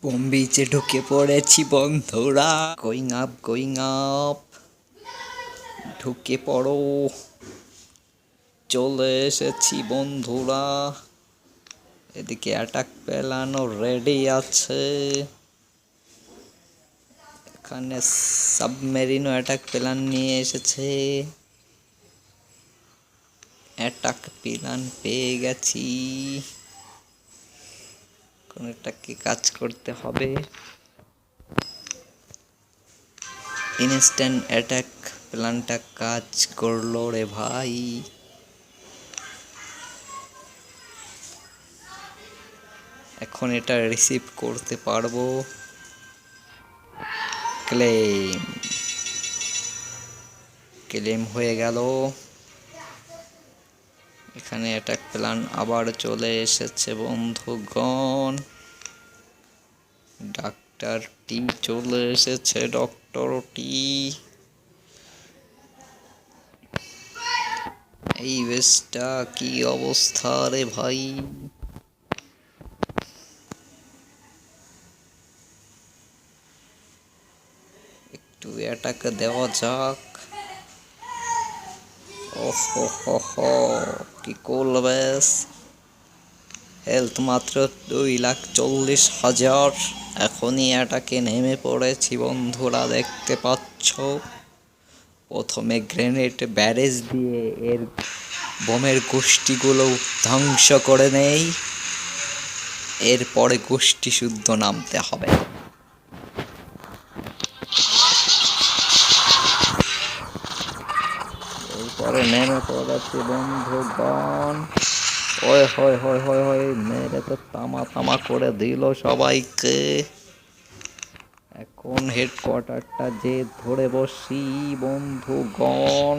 Bomb বিচে ঢুকে পড়েছি বন্ধুরা, গোয়িং আপ, ঢুকে পড়ো, চলে এসেছি বন্ধুরা। এদিকে অ্যাটাক পেলানো রেডি আছে, এখানে সাবমেরিনও অ্যাটাক প্ল্যান নিয়ে এসেছে। অ্যাটাক প্ল্যান পেয়ে গেছি, কোনটাকে কাজ করতে হবে। ইনস্ট্যান্ট অ্যাটাক প্ল্যানটা কাজ করলো রে ভাই। এখন এটা রিসিভ করতে পারবো। ক্লেম হয়ে গেল। এখানে অ্যাটাক প্ল্যান আবার চলে এসেছে বন্ধুগণ। ডাক্তারটি চলে এসেছে, ডক্টরটি। এই বেশটা কি অবস্থা রে ভাই। একটু অ্যাটাক দেওয়া যাক। ওহো, কি করবেস। হেলথ মাত্র 2,40,000। এখনই অ্যাটাকে নেমে পড়েছি বন্ধুরা, দেখতে পাচ্ছ। প্রথমে গ্রেনেড ব্যারেজ দিয়ে এর বোমের গোষ্ঠীগুলো ধ্বংস করে নেই, এরপরে গোষ্ঠী শুদ্ধ নামতে হবে। এরপরে নেমে পড়েছি বন্ধুগণ। হয় মেরে তো তামা করে দিল সবাইকে। এখন হেডকোয়ার্টারটা যে ধরে বসি বন্ধুগণ।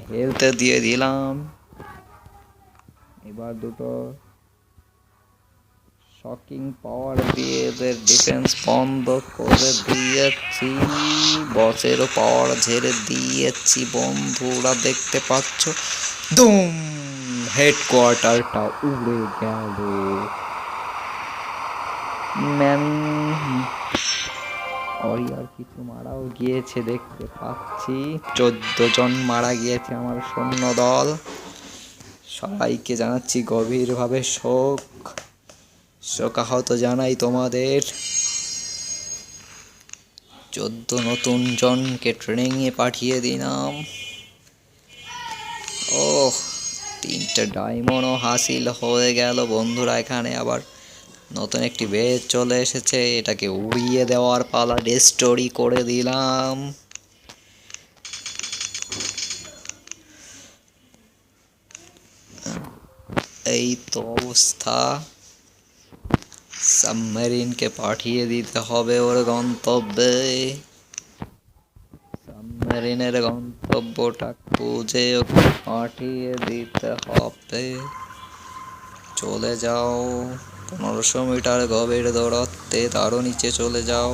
হেলথে দিয়ে দিলাম। এবার দুটো শকিং পাওয়ার দিয়ে এদের ডিফেন্স বন্ধ করে দিয়েছি। বসেরও পাওয়ার ঝেড়ে দিয়েছি বন্ধুরা, দেখতে পাচ্ছ। দুম, হেডকোয়ার্টারটা উড়ে গেল। আর কিছু মারাও গিয়েছে দেখতে পাচ্ছি। 14 জন মারা গিয়েছে আমার সৈন্য দল। সবাইকে জানাচ্ছি গভীরভাবে শোকাহত জানাই তোমাদের। 14 নতুন জনকে ট্রেনিং এ পাঠিয়ে দিলাম। 3টে ডায়মন্ডও হাসিল হয়ে গেল বন্ধুরা। এখানে আবার নতুন একটি বেজ চলে এসেছে, এটাকে উড়িয়ে দেওয়ার পালা, ডিস্ট্রয় করে দিলাম। এই তো অবস্থা। সাবমেরিনকে পাঠিয়ে দিতে হবে ওর গন্তব্যে। সাবমেরিনের গন্তব্যটা খুঁজে ওকে পাঠিয়ে দিতে হবে। চলে যাও, 1500 মিটার গভীর দৌড়াতে তারও নিচে চলে যাও।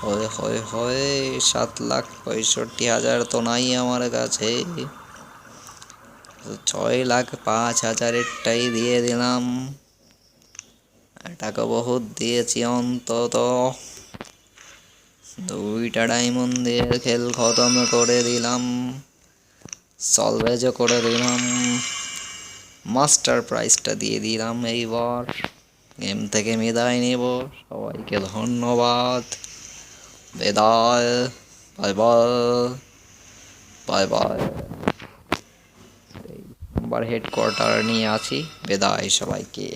হয় 7,65,000 তো নাই আমার কাছে। 6,05,000-এরটাই দিয়ে দিলাম। এটাকে বহুত দিয়েছি, অন্তত 2টা ডায়মন্ড দিয়ে খেল খতম করে দিলাম। সলভেজও করে দিলাম, মাস্টার প্রাইজটা দিয়ে দিলাম। এইবার গেম থেকে বিদায় নেব। সবাইকে ধন্যবাদ, বিদায়, বাই বাই। এবার হেডকোয়ার্টার নিয়ে আছি, বিদায় সবাইকে।